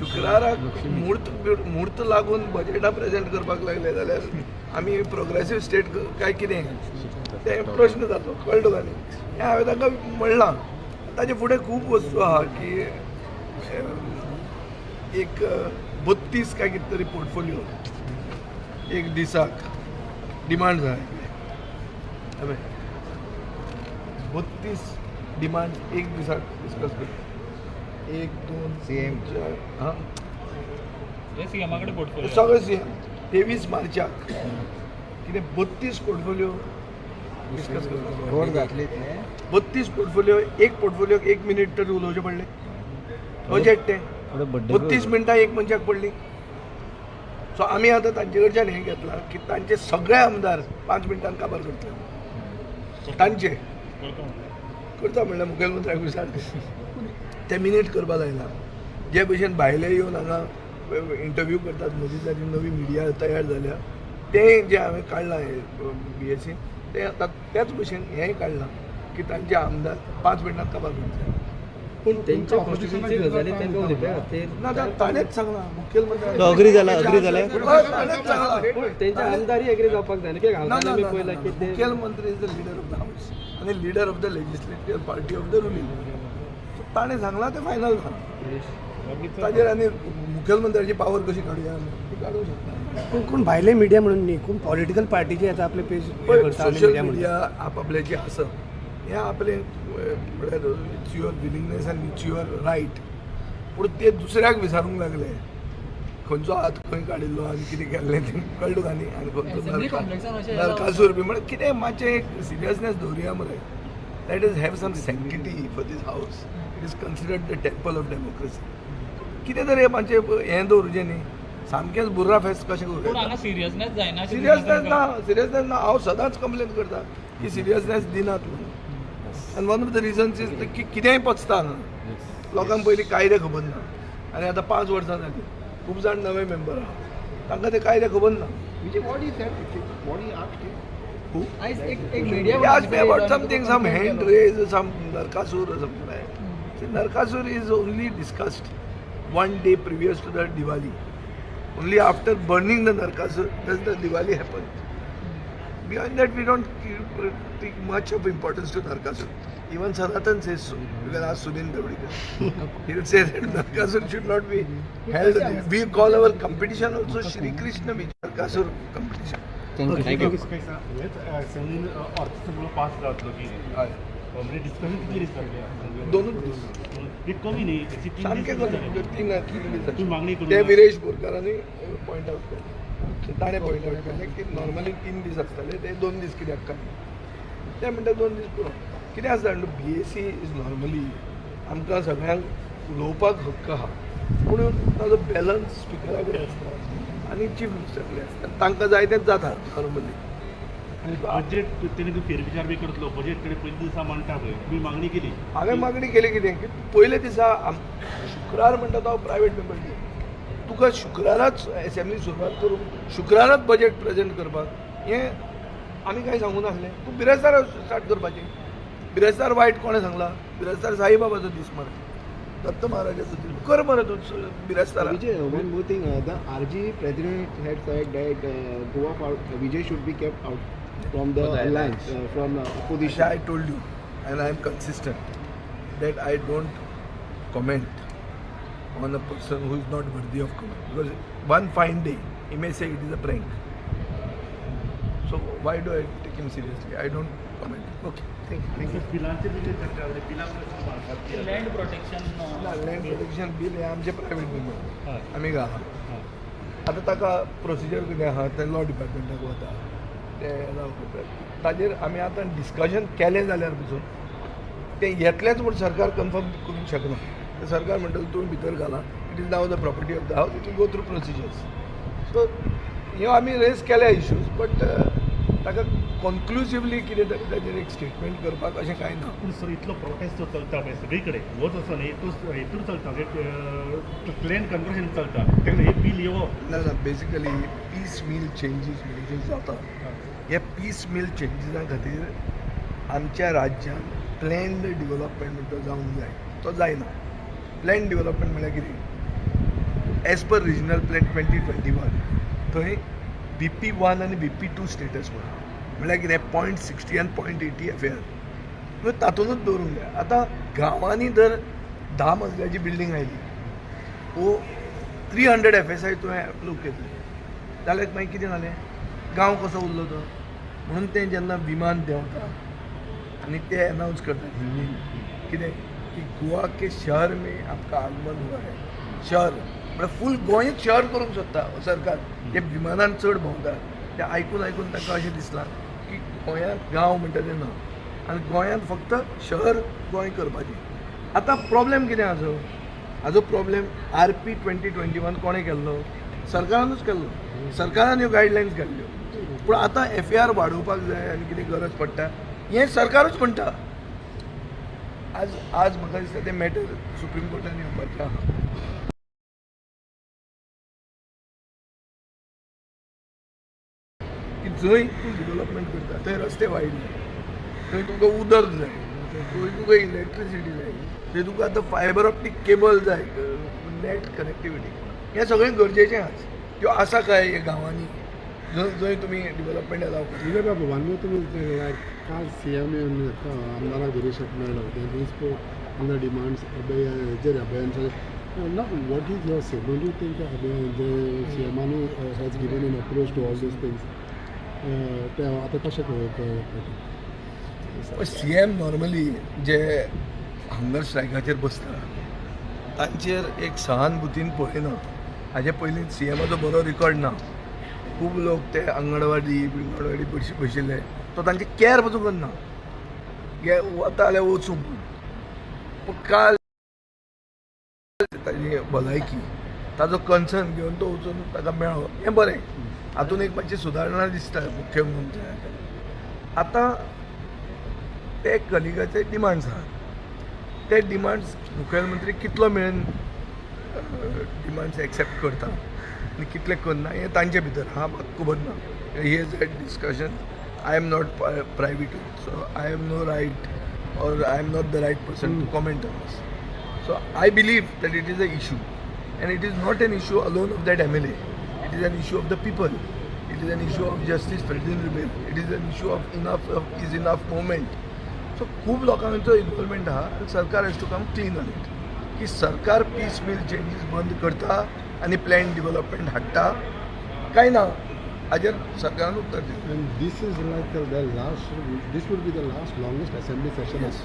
शुक्राराक मुहूर्त लागून बजेटा प्रेजेंट करपाक लागले जाल्यार आमी प्रोग्रेसीव स्टेट काय कितें ते प्रश्न जातो कळ्ळो काय न्ही. हें हांवें ताका म्हणलां. ताचे फुडें खूब वस्तू आहा की एक 32 काय कितें तरी पोर्टफोलिओ एक दिसाक डिमांड जाय 32 डिमांड एक दिसाक डिस्कस करता. 1 2 CM. 4 हां सीएमाकडे पोर्टफोलिओ सगळं सीएम 23 मार्चाक कितें 32 पोर्टफोलिओ डिस्कस करता. रोड घातले ते 32 पोर्टफोलिओ एक पोर्टफोलिओक 1 मिनीट तरी उलोवचें पडलें. बजेट तें 32 मिनटां एक मनशाक पडली. सो आमी आतां तांचे कडच्यान हें घेतलां की तांचे सगळे आमदार 5 मिनटांत काबार करतले. तांचे करता म्हणल्यार मुखेलमंत्र्याक विचारता ते मिनीट करपा जायना. जे भशेन भायले येवन हांगा इंटरव्यू करतात मदीं जारी नवी मिडिया तयार जाल्या तें जें हांवें काडलां BSc तें आतां त्याच भशेन हेंय काडलां की तांचे आमदार 5 मिनटांत काबार करतले. पूण तेंच्या कॉन्स्टिट्युन्सी गजाली तांकां उलयल्या खातीर ना ताणेंच सांगलां मुखेलमंत्री तो अग्री जाला ताणेंच सांगलां. पूण तेंच्या आमदारी एग्री जावपाक जाय न्ही कित्याक हांवें आमी पळयलां की ते मुखेलमंत्री is the leader of the house आणि leader of the legislative party of the ruling. ताणें सांगलां तें फायनल जालें. ताजेर आनी मुखेलमंत्र्याची पावर कशी काडुया ती काडूंक शकता. कोण भायले मिडिया म्हणून न्ही कोण पॉलिटिकल पार्टीचे येता आपले पेज सोशल मिडिया आपापले जे आसप हें आपलें म्हळ्यार इट्स युअर विलिंगनेस आनी इट्स युअर रायट. पूण ते दुसऱ्याक विचारूंक लागले खंयचो हात खंय काडिल्लो आनी कितें केल्लें तें कळ्ळो काय न्ही. आनी खंयचो नरकासूर बी म्हळ्यार कितें मातशें एक सिरियसनेस दवरुया मरे. That is have some sanctity for this house. It is considered the temple of democracy. कितें तरी मातशें हें दवरुचें न्ही. सामकेंच बुर्रा फेस्त कशें करूं. सिरियसनेस जायना सिरियसनेस ना. हांव सदांच कंप्लेन करता की सिरियसनेस दिनात म्हणून. आनी one of the reasons is की कितेंय पचता हांगा. लोकांक पयलीं कायदे खबर ना आनी आतां 5 वर्सां जालीं खूब जाण नवे मेंबर आहा तांकां ते कायदे खबर ना. He asked me about something, some hand raise, some Narkasur or something like that. See, Narkasur is only discussed one day previous to the Diwali. Only after burning the Narkasur does the Diwali happen. Beyond that, we don't take much of importance to Narkasur. Even Sanatan says so. You can ask Sunil Davdekar. He will say that Narkasur should not be held. We call our competition also Shri Krishna Narkasur competition. Thank you. अर्थसंकल्प pass जातलो की म्हणजे discussion कितली दीस जातले? दोनूच दीस कमी न्ही सामकें कमी. तीन तुम्ही मागणी करून ते विरेश बोरकारांनी पॉयंट आवट केलें. ताणें पॉयंट आवट केलें की नॉर्मली 3 दीस आसताले ते 2 दीस कित्याक काडले. ते म्हणटा 2 दीस पुरो. कितें आसता जाणा BSc इज नॉर्मली आमकां सगळ्यांक उलोवपाक हक्क आहा पूण ताजो बॅलन्स स्पिकरा कडेन आसता आनी चीफ मिनिस्टर कडेन आसता. तांकां जाय तेंच जाता नॉर्मली. आणि बजेट तेणे फेरविचार बी करतलो. बजेट कडेन पयल्या दिसा मांडटा पळय तुमी मागणी केली. हांवें मागणी केली कितें की पयले दिसा शुक्रार म्हणटा तो प्रायवेट मेंबर डे. तुका शुक्राराच असेंब्ली सुरवात करून शुक्राराच बजेट प्रेजेंट करपाक हें आमी कांय सांगूं नासलें. तूं बिरेस्तार स्टार्ट करपाचें. बिरेस्तार वायट कोणें सांगलां? बिरेस्तार साईबाबाचो दीस मरे दत्त महाराजाचो दीस. कर मरे तूं बिरेस्तार. One more thing, the RG president had said that Goa Vijay should be kept out from the alliance, from opposition. I told you and I am consistent that I don't comment on a person who is not worthy of comment because one fine day he may say it is a prank. So why do I take him seriously? I don't comment. Okay, thank you. बिलांचे बी चर्चा जाली. बिलां land protection land protection bill हे आमचे private member आमी घाला. आतां ताका प्रोसिजर कितें आहा तें लॉ डिपार्टमेंटाक वता ते ताजेर आमी आतां डिस्कशन केलें जाल्यार पसून तें येतलेंच म्हूण सरकार कन्फर्म करूंक शकना. ते सरकार म्हणटलो तुमी भितर घाला. It is now the property of the house. It will go through procedures. So ह्यो आमी रेज केल्या इश्यूज बट ताका कॉन्क्लुसिवली कितें तरी ताजेर एक स्टेटमेंट करपाक अशें कांय ना. पूण सर इतलो प्रोटेस्ट जो चलता पळय सगळी कडेन होच असो न्ही हेतून चलता लँड कन्वर्शन चलता तेन्ना हे बील येवप ना ना बेसिकली पीस मील चेंजीस म्हणजे जाता. हे पीस मील चेंजीसा खातीर आमच्या राज्यांत प्लॅन्ड डिवेलॉपमेंट म्हणटा जावंक जाय. तो जायना. प्लॅन डिवेलॉपमेंट म्हळ्यार कितें एज पर रिजनल प्लॅन 2021 थंय BP1 आनी BP2 स्टेटस म्हणल्यार कितें 0.60 आनी 0.80 FAR म्हणजे तातूंतच दवरूंक जाय. आतां गांवांनी जर 10 मजल्याची बिल्डींग आयली वो 300 FSI तुवें एप्रूव केली जाल्यार मागीर कितें जालें, गांव कसो उरलो तो. म्हणून तें जेन्ना विमान देंवता आनी ते अनाउंस करता कितें की गोवा के शहर में आपका आगमन हुआ है. शहर म्हळ्यार फूल गोंयच शहर करूंक सोदता सरकार. ते विमानान चड भोंवता तें आयकून तांकां अशें दिसलां की गोंयांत गांव म्हणटा तें ना आनी गोंयांत फक्त शहर गोंय करपाचें. आतां प्रॉब्लेम कितें हाजो प्रॉब्लेम RP 2021 कोणें केल्लो? सरकारानूच केल्लो. सरकारान ह्यो गायडलायन्स काडल्यो. पूण आतां FAR वाडोवपाक जाय आनी कितें गरज पडटा हें सरकारूच म्हणटा. आज म्हाका दिसता तें मॅटर सुप्रीम कोर्टान येवपाचें आहा. की जंय तूं डेव्हलपमेंट करता थंय रस्ते वायट जाय, थंय तुका उदक जाय, थंय तुका इलेक्ट्रिसिटी जाय, थंय तुका आतां फायबर ऑप्टीक केबल जाय, नेट कनेक्टिविटी, हें सगळें गरजेचें आसा. त्यो आसा काय हे गांवांनी जंय तुमी डेव्हलपमेंट जावपाक? Either of one more thing is like how CM and Amnara Gurishak Melo, they spoke on the demands of the Abayan. Now, what is your say? Don't you think the CMANU has given an approach to all these things? आता कशें CM normally जे hunger स्ट्रायकाचेर बसता तांचेर एक सहानुभुतीन पळयना. हाजे पयलीं CMाचो बरो रिकॉर्ड ना. खूब लोक ते अंगणवाडी बशिल्ले तो तांचे कॅर पसून करना. वता जाल्यार वचूं पूण काल ताजी भलायकी ताजो कन्सर्न घेवन तो वचून ताका मेळ्ळो हें बरें. हातून एक मातशी सुदारणा दिसता मुख्यमंत्र्याक. आतां ते कलिगाचे डिमांड्स आहात. ते डिमांड्स मुखेलमंत्री कितलो मेळून डिमांड्स एक्सेप्ट करता आनी कितले करना हें तांचे भितर आहा, म्हाका खबर ना. He is a discussion. I am not private, so I have no right or I am not the right person to comment on this. So I believe that it is a issue and it is not an issue alone of that MLA. It is an issue of the people. It is an issue of Justice Ferdinand Rebel. It is an issue of enough movement. So खूब लोकांचो involvement आहा and सरकार has to come clean on it. की सरकार piece mill changes बंद करता आनी plan development हाडटा काय ना हाजेर सरकारान उत्तर दिता. And this is like the last, this would be the last longest assembly session Yes.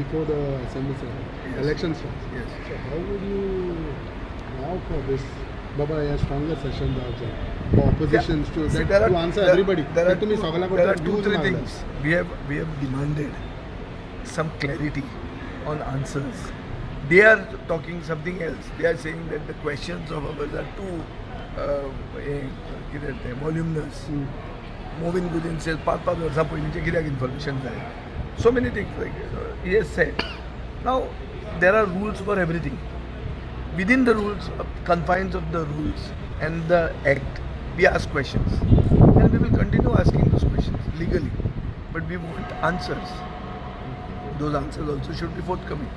before the assembly session, Yes. election starts. Yes. So how would you now for this, Baba, a stronger session for oppositions to, See, to answer everybody? There are two, two, three things. We have demanded some clarity on answers. They are talking something else. They are saying that the questions of ours are too voluminous. Moving within says 5 वर्सां पयलींचे कित्याक information जाय. So many things like he has said. Now there are rules for everything. Within the rules, confines of the rules and the act, we ask questions and we will continue asking those questions legally, but we want answers. Those answers also should be forthcoming.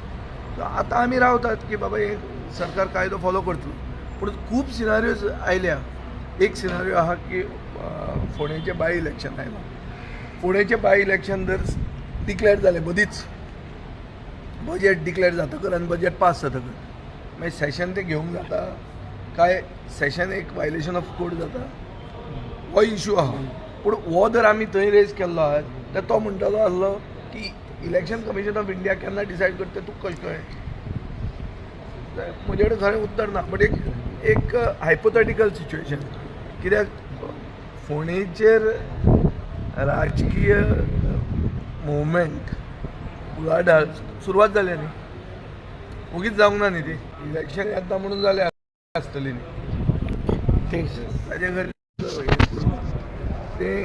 So आता आम्ही रावतात की बाबा हे सरकार कायदो follow करतलो, पूण खूब सिनारियोज आयल्या. एक सिनारियो आहा की फोंडेंचें बाय इलेक्शन आयलां. फोंडेंचें बाय इलेक्शन जर डिक्लेअर जालें मदींच बजेट डिक्लेअर जातकर आनी बजेट पास जातकर मागीर सेशन ते घेवंक जाता काय सेशन एक वायलेशन ऑफ कोड जाता हो इशू आहा. पूण हो जर आमी थंय रेज केल्लो आहा तर तो म्हणटालो आसलो की इलेक्शन कमिशन ऑफ इंडिया केन्ना डिसायड करता तूं कशें कळ्ळें. म्हजे कडेन खरें उत्तर ना, बट एक हायपोथेटिकल सिच्युएशन. कित्याक फोंडेचेर राजकीय मुवमेंट उलाढाल सुरवात जाल्या न्ही, उगीच जावंक ना न्ही. ती इलेक्शन येता म्हणून जालें आसतली न्ही. ताजे खातीर तें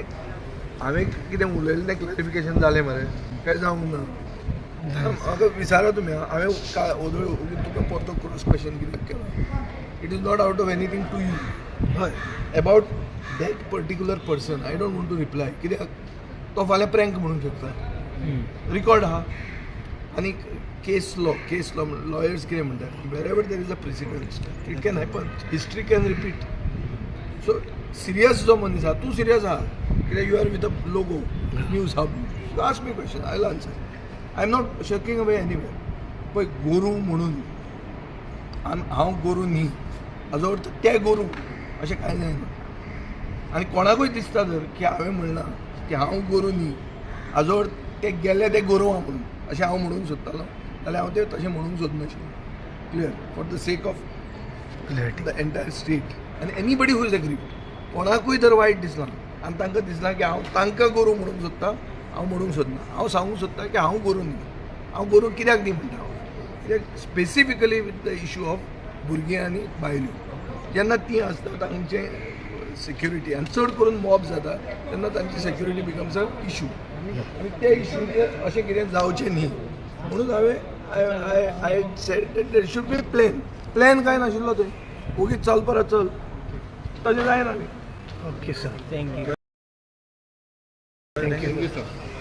हांवें कितें उलयलें तें क्लॅरिफिकेशन जालें मरे काय जावंक ना. म्हाका विचारा तुमी. हांवें तुका परतो क्रॉस क्वेश्चन कित्याक केलो. It is not out of anything to you. हय, about that particular person I don't want to reply. कित्याक तो फाल्यां प्रँक म्हणूंक शकता. रिकॉर्ड आहा आनी केस लॉ लॉयर्स कितें म्हणटात wherever there is a precedent it can happen history can repeat so serious जो मनीस आहा तूं सिरियस आहा कित्याक you are with a logo news hub ask me question I will answer I am not shirking away anywhere पळय गोरू म्हणून हांव गोरू न्ही हाजो अर्थ ते गोरू अशें कांय जायना आनी कोणाकूय दिसता जर की हांवें म्हणलां की हांव गोरू न्ही हाजो अर्थ ते गेले ते गोरवां म्हणून अशें हांव म्हणूंक सोदतालो जाल्यार हांव ते तशें म्हणूंक सोदनाशिल्लें clear for the sake of the entire state आनी एनीबडी हू इज एग्री कोणाकूय जर वायट दिसलां आनी तांकां दिसलां की हांव तांकां गोरू म्हणूंक सोदतां हांव म्हणूंक सोदना हांव सांगूंक सोदतां की हांव गोरू न्ही हांव गोरू कित्याक न्ही म्हणटा हांव कित्याक specifically with the issue of भुरगीं आनी बायल्यो जेन्ना तीं आसता तांचे सेक्युरिटी आनी चड करून मॉब जाता तेन्ना तांची सेक्युरिटी बिकम्स अ इशू आनी ते इशूचेर अशें कितें जावचें न्ही म्हणून हांवें I said there should be plan कांय नाशिल्लो थंय ओगीच चल परत चल तशें जायना ओके सर थँक्यू थँक्यू